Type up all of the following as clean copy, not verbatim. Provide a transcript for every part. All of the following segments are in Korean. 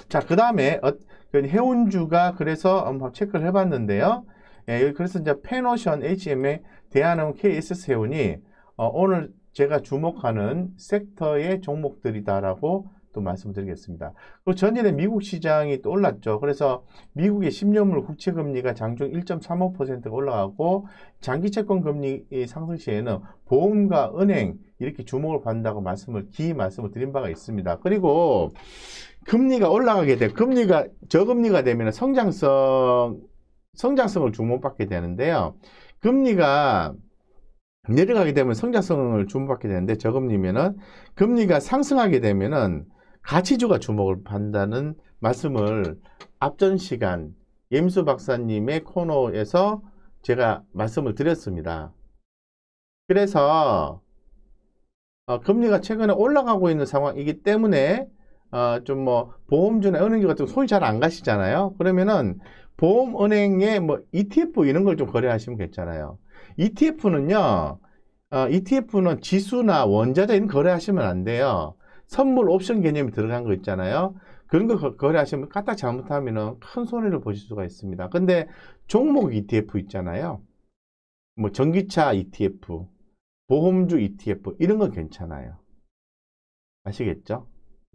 자, 그 다음에 해운주가 그래서 한번 체크를 해봤는데요. 예, 그래서 이제 페노션 HM의 대한항공 KSS 해운이 오늘 제가 주목하는 섹터의 종목들이다라고 또 말씀드리겠습니다. 그리고 전일에 미국 시장이 또 올랐죠. 그래서 미국의 10년물 국채금리가 장중 1.35%가 올라가고 장기 채권 금리 상승 시에는 보험과 은행 이렇게 주목을 받는다고 말씀을 드린 바가 있습니다. 그리고 금리가 올라가게 돼 금리가 저금리가 되면 성장성을 주목받게 되는데요. 금리가 내려가게 되면 성장성을 주목받게 되는데 저금리면은 금리가 상승하게 되면은 가치주가 주목을 받는다는 말씀을 앞전 시간 예임수 박사님의 코너에서 제가 말씀을 드렸습니다. 그래서 금리가 최근에 올라가고 있는 상황이기 때문에 좀 뭐 보험주나 은행주 같은 거 손이 잘 안 가시잖아요. 그러면은 보험 은행에 뭐 ETF 이런 걸 좀 거래하시면 괜찮아요. ETF는 지수나 원자재 이런 거래하시면 안 돼요. 선물 옵션 개념이 들어간 거 있잖아요. 그런 거 거래하시면 까딱 잘못하면 큰 손해를 보실 수가 있습니다. 근데 종목 ETF 있잖아요. 뭐 전기차 ETF, 보험주 ETF 이런 건 괜찮아요. 아시겠죠?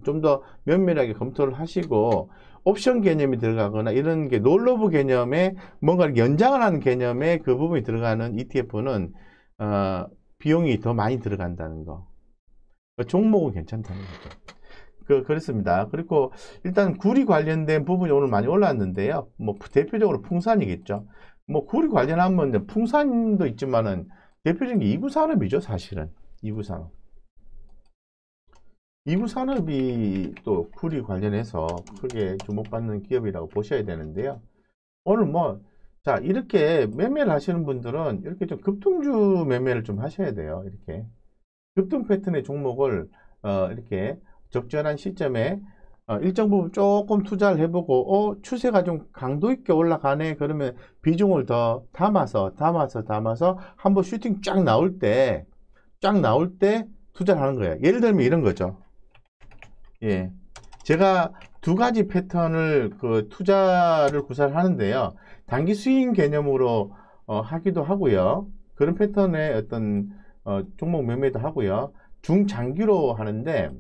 좀 더 면밀하게 검토를 하시고 옵션 개념이 들어가거나 이런 게 롤오버 개념에 뭔가 연장을 하는 개념에 그 부분이 들어가는 ETF는 비용이 더 많이 들어간다는 거. 종목은 괜찮다는 거죠. 그렇습니다. 그리고 일단 구리 관련된 부분이 오늘 많이 올랐는데요. 뭐 대표적으로 풍산이겠죠. 뭐 구리 관련하면 풍산도 있지만은 대표적인 게 이구산업이죠, 사실은. 이구산업. 이구산업이 또 구리 관련해서 크게 주목받는 기업이라고 보셔야 되는데요. 오늘 자, 이렇게 매매를 하시는 분들은 이렇게 좀 급등주 매매를 좀 하셔야 돼요. 이렇게. 급등 패턴의 종목을, 이렇게 적절한 시점에, 일정 부분 조금 투자를 해보고, 추세가 좀 강도 있게 올라가네. 그러면 비중을 더 담아서 한번 슈팅 쫙 나올 때 투자를 하는 거예요. 예를 들면 이런 거죠. 예. 제가 두 가지 패턴을 투자를 구사를 하는데요. 단기 스윙 개념으로 하기도 하고요. 그런 패턴의 어떤 종목 매매도 하고요. 중장기로 하는데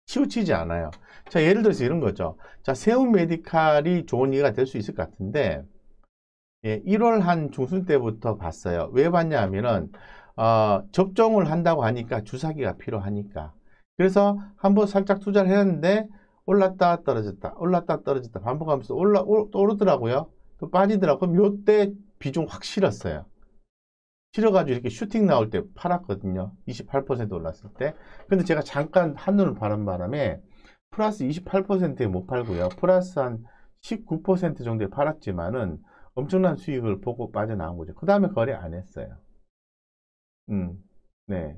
치우치지 않아요. 자, 예를 들어서 이런 거죠. 자, 세운 메디칼이 좋은 예가 될 수 있을 것 같은데, 예, 1월 한 중순 때부터 봤어요. 왜 봤냐 하면은 접종을 한다고 하니까 주사기가 필요하니까. 그래서 한번 살짝 투자를 했는데 올랐다 떨어졌다 올랐다 떨어졌다 반복하면서 또 오르더라고요. 또 빠지더라고요. 그럼 요때 비중 확 실었어요. 실어가지고 이렇게 슈팅 나올 때 팔았거든요. 28% 올랐을 때. 근데 제가 잠깐 한눈을 바른 바람에 플러스 28%에 못 팔고요. 플러스 한 19% 정도에 팔았지만은 엄청난 수익을 보고 빠져나온 거죠. 그 다음에 거래 안 했어요. 네.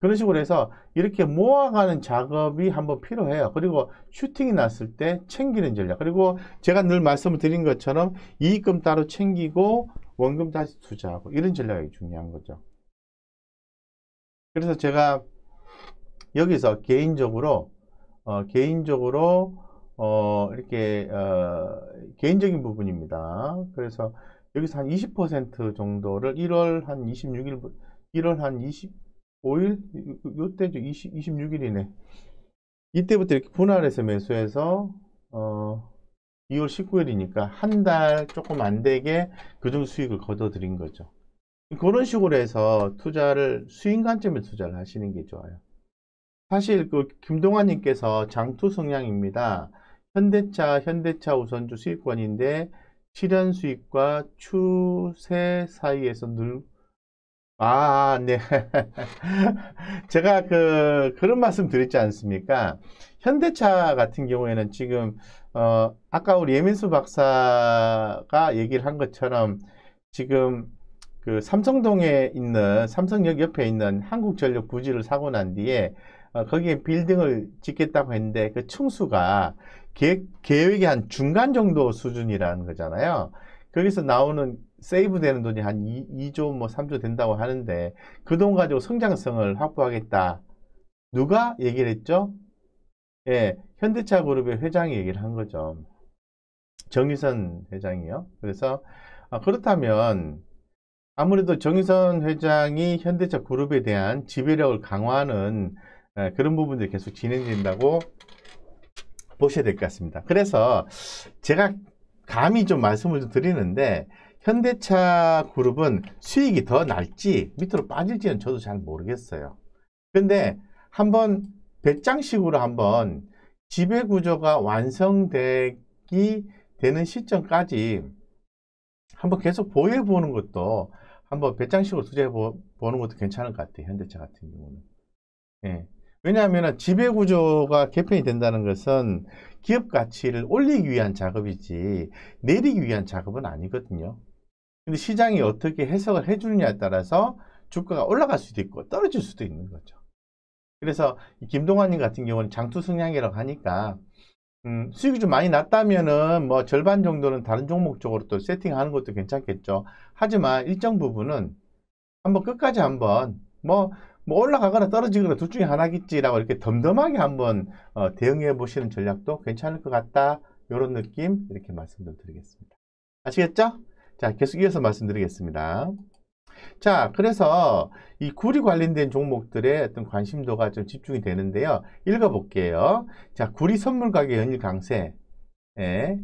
그런 식으로 해서 이렇게 모아가는 작업이 한번 필요해요. 그리고 슈팅이 났을 때 챙기는 전략. 그리고 제가 늘 말씀을 드린 것처럼 이익금 따로 챙기고 원금 다시 투자하고 이런 전략이 중요한 거죠. 그래서 제가 여기서 개인적으로 이렇게 개인적인 부분입니다. 그래서 여기서 한 20% 정도를 1월 한 26일, 1월 한 25일? 요때죠. 26일이네. 이때부터 이렇게 분할해서 매수해서 2월 19일이니까 한 달 조금 안 되게 그 정도 수익을 거둬 드린 거죠. 그런 식으로 해서 수익 관점에 투자를 하시는 게 좋아요. 사실 김동환님께서 장투 성향입니다. 현대차 우선주 수익권인데 실현 수익과 추세 사이에서 네. 제가 그런 말씀 드렸지 않습니까? 현대차 같은 경우에는 지금, 아까 우리 예민수 박사가 얘기를 한 것처럼 지금 삼성역 옆에 있는 한국전력 부지를 사고 난 뒤에, 거기에 빌딩을 짓겠다고 했는데 그 층수가 계획의 한 중간 정도 수준이라는 거잖아요. 거기서 나오는 세이브 되는 돈이 한 2조 뭐 3조 된다고 하는데 그 돈 가지고 성장성을 확보하겠다. 누가 얘기를 했죠? 예, 현대차 그룹의 회장이 얘기를 한 거죠. 정의선 회장이요. 그래서 그렇다면 아무래도 정의선 회장이 현대차 그룹에 대한 지배력을 강화하는 그런 부분들이 계속 진행된다고 보셔야 될 것 같습니다. 그래서 제가 감히 좀 말씀을 좀 드리는데 현대차 그룹은 수익이 더 날지 밑으로 빠질지는 저도 잘 모르겠어요. 근데 한번 배짱식으로 한번 지배구조가 완성되기 되는 시점까지 한번 계속 보유해 보는 것도 한번 배짱식으로 투자해 보는 것도 괜찮을 것 같아요. 현대차 같은 경우는. 예. 왜냐하면 지배구조가 개편이 된다는 것은 기업 가치를 올리기 위한 작업이지 내리기 위한 작업은 아니거든요. 근데 시장이 어떻게 해석을 해주느냐에 따라서 주가가 올라갈 수도 있고 떨어질 수도 있는 거죠. 그래서 김동환님 같은 경우는 장투성량이라고 하니까 수익이 좀 많이 났다면은 뭐 절반 정도는 다른 종목 쪽으로 또 세팅하는 것도 괜찮겠죠. 하지만 일정 부분은 한번 끝까지 한번 뭐 올라가거나 떨어지거나 둘 중에 하나겠지라고 이렇게 덤덤하게 한번 대응해 보시는 전략도 괜찮을 것 같다. 이런 느낌 이렇게 말씀을 드리겠습니다. 아시겠죠? 자, 계속 이어서 말씀드리겠습니다. 자, 그래서 이 구리 관련된 종목들의 어떤 관심도가 좀 집중이 되는데요. 읽어볼게요. 자, 구리 선물 가격 연일 강세. 예.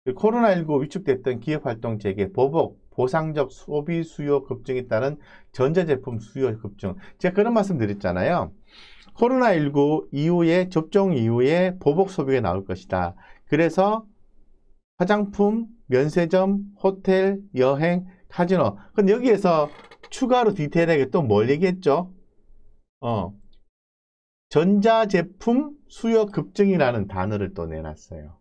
코로나19 위축됐던 기업활동 재개, 보복, 보상적 소비 수요 급증에 따른 전자제품 수요 급증. 제가 그런 말씀 드렸잖아요. 코로나19 이후에 접종 이후에 보복 소비가 나올 것이다. 그래서 화장품, 면세점, 호텔, 여행, 카지노. 근데 여기에서 추가로 디테일하게 또 뭘 얘기했죠? 전자제품 수요 급증이라는 단어를 또 내놨어요.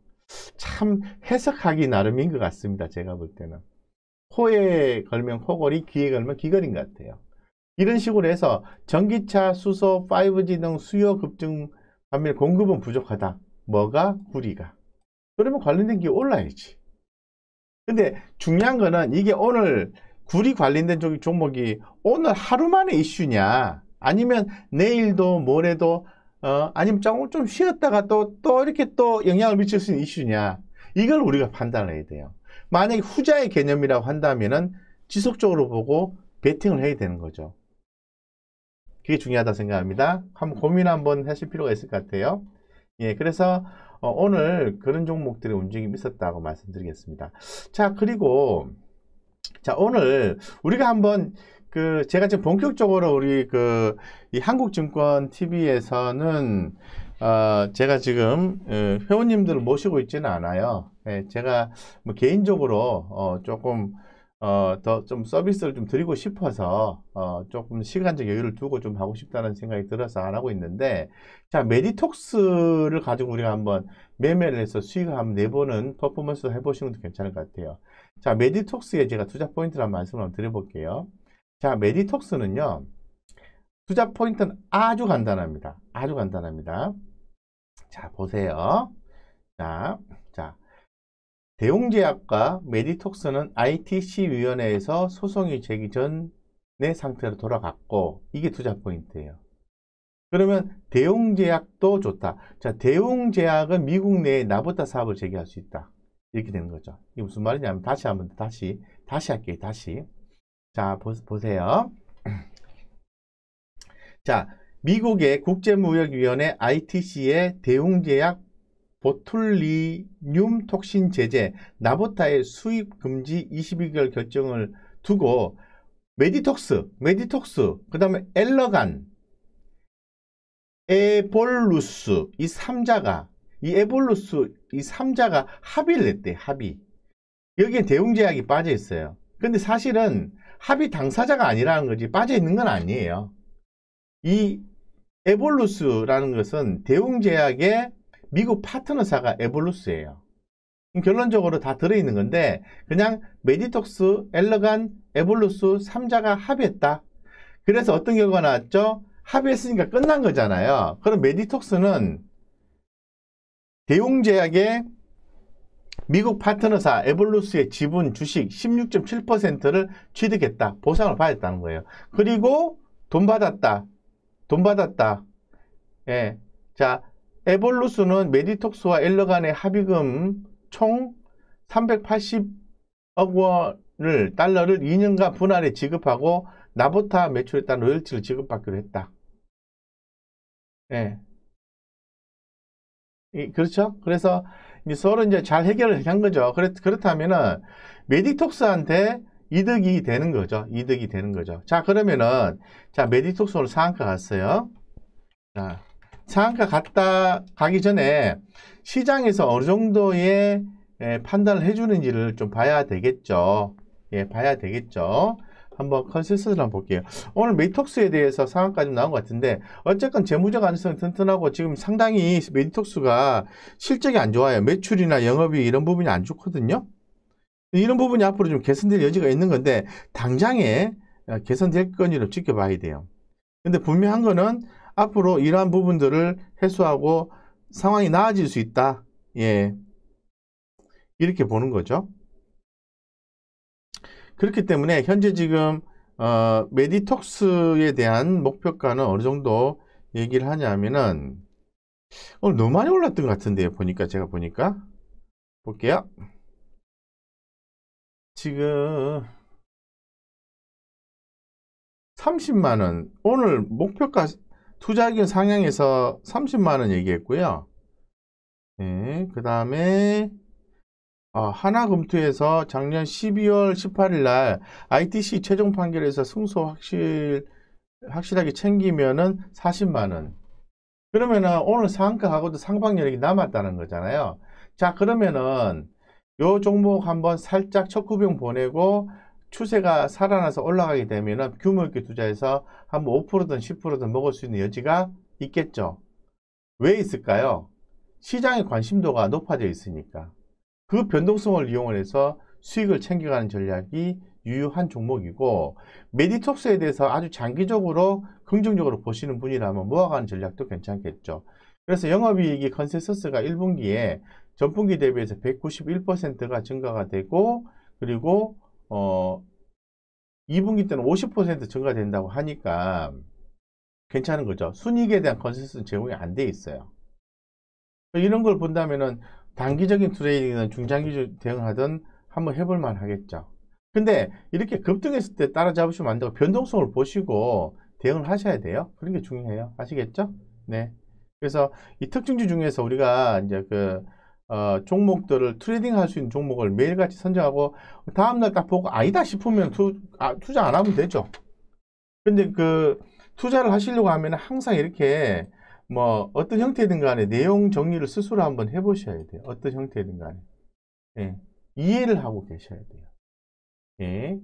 참 해석하기 나름인 것 같습니다. 제가 볼 때는. 코에 걸면 코걸이, 귀에 걸면 귀걸이인 것 같아요. 이런 식으로 해서 전기차, 수소, 5G 등 수요 급증 반면 공급은 부족하다. 뭐가? 구리가. 그러면 관련된 게 올라야지. 근데 중요한 거는 이게 오늘 구리 관련된 종목이 오늘 하루 만에 이슈냐 아니면 내일도 모레도 아니면 조금 좀 쉬었다가 또 이렇게 또 영향을 미칠 수 있는 이슈냐 이걸 우리가 판단을 해야 돼요. 만약에 후자의 개념이라고 한다면은 지속적으로 보고 베팅을 해야 되는 거죠. 그게 중요하다 생각합니다. 한번 고민 한번 하실 필요가 있을 것 같아요. 예, 그래서 오늘 그런 종목들의 움직임이 있었다고 말씀드리겠습니다. 자, 그리고 자, 오늘 우리가 한번 제가 지금 본격적으로 우리 이 한국증권 TV에서는 제가 지금 회원님들을 모시고 있지는 않아요. 예, 제가 뭐 개인적으로 조금 더 좀 서비스를 좀 드리고 싶어서 조금 시간적 여유를 두고 좀 하고 싶다는 생각이 들어서 안 하고 있는데, 자, 메디톡스를 가지고 우리가 한번 매매를 해서 수익을 한번 내보는 퍼포먼스 해보시는 것도 괜찮을 것 같아요. 자, 메디톡스에 제가 투자 포인트를 한번 말씀을 한번 드려볼게요. 자, 메디톡스는요, 투자 포인트는 아주 간단합니다. 아주 간단합니다. 자, 보세요. 자, 대웅제약과 메디톡스는 ITC 위원회에서 소송이 제기 전의 상태로 돌아갔고, 이게 투자 포인트예요. 그러면 대웅제약도 좋다. 자, 대웅제약은 미국 내에 나보다 사업을 재개할 수 있다. 이렇게 되는 거죠. 이게 무슨 말이냐면 다시 할게요. 다시. 자, 보세요. 자, 미국의 국제무역위원회 ITC의 대웅제약 보툴리늄 톡신 제재 나보타의 수입 금지 22개월 결정을 두고 메디톡스 그 다음에 엘러간, 에볼루스 이 3자가 합의를 냈대. 합의. 여기에 대웅제약이 빠져 있어요. 근데 사실은 합의 당사자가 아니라는 거지 빠져 있는 건 아니에요. 이 에볼루스라는 것은 대웅제약의 미국 파트너사가 에볼루스예요. 결론적으로 다 들어있는 건데 그냥 메디톡스, 엘러간, 에볼루스 3자가 합의했다. 그래서 어떤 결과가 나왔죠? 합의했으니까 끝난 거잖아요. 그럼 메디톡스는 대웅제약의 미국 파트너사 에볼루스의 지분 주식 16.7%를 취득했다. 보상을 받았다는 거예요. 그리고 돈 받았다. 예. 자, 에볼루스는 메디톡스와 엘러 간의 합의금 총 380억 원을 달러를 2년간 분할해 지급하고 나보타 매출에 따른 로열티를 지급받기로 했다. 예. 그렇죠? 그래서 서로 이제 잘 해결을 한 거죠. 그렇다면은 메디톡스한테 이득이 되는 거죠. 이득이 되는 거죠. 자, 그러면은 자, 메디톡스 오늘 상한가 갔어요. 자, 상한가 갔다 가기 전에 시장에서 어느 정도의 판단을 해주는지를 좀 봐야 되겠죠. 예, 봐야 되겠죠. 한번 컨센서스를 한번 볼게요. 오늘 메디톡스에 대해서 상한가 좀 나온 것 같은데 어쨌건 재무적 안정성이 튼튼하고 지금 상당히 메디톡스가 실적이 안 좋아요. 매출이나 영업이 이런 부분이 안 좋거든요. 이런 부분이 앞으로 좀 개선될 여지가 있는 건데 당장에 개선될 건지를 지켜봐야 돼요. 근데 분명한 거는 앞으로 이러한 부분들을 해소하고 상황이 나아질 수 있다. 예. 이렇게 보는 거죠. 그렇기 때문에 현재 지금 메디톡스에 대한 목표가는 어느 정도 얘기를 하냐면은 오늘 너무 많이 올랐던 것 같은데요. 제가 보니까 볼게요. 지금 30만원 오늘 목표가 투자기준 상향에서 30만원 얘기했고요. 네, 그 다음에 하나금투에서 작년 12월 18일 날 ITC 최종 판결에서 승소 확실하게 챙기면은 40만원. 그러면은 오늘 상한가하고도 상방여력이 남았다는 거잖아요. 자, 그러면은 요 종목 한번 살짝 척후병 보내고 추세가 살아나서 올라가게 되면은 규모 있게 투자해서 한번 5%든 10%든 먹을 수 있는 여지가 있겠죠. 왜 있을까요? 시장의 관심도가 높아져 있으니까. 그 변동성을 이용해서 수익을 챙겨가는 전략이 유효한 종목이고 메디톡스에 대해서 아주 장기적으로 긍정적으로 보시는 분이라면 모아가는 전략도 괜찮겠죠. 그래서 영업이익이 컨센서스가 1분기에 전분기 대비해서 191%가 증가가 되고 그리고 2분기 때는 50% 증가된다고 하니까 괜찮은 거죠. 순이익에 대한 컨센서스는 제공이 안 돼 있어요. 이런 걸 본다면은 단기적인 트레이딩이든 중장기 대응하든 한번 해볼 만 하겠죠. 근데 이렇게 급등했을 때 따라잡으시면 안 되고 변동성을 보시고 대응을 하셔야 돼요. 그런 게 중요해요. 아시겠죠? 네. 그래서 이 특징주 중에서 우리가 이제 종목들을 트레이딩 할 수 있는 종목을 매일같이 선정하고 다음날 딱 보고 아니다 싶으면 투자 안 하면 되죠. 근데 투자를 하시려고 하면 항상 이렇게 뭐 어떤 형태든 간에 내용 정리를 스스로 한번 해보셔야 돼요. 어떤 형태든 간에. 예. 이해를 하고 계셔야 돼요. 예.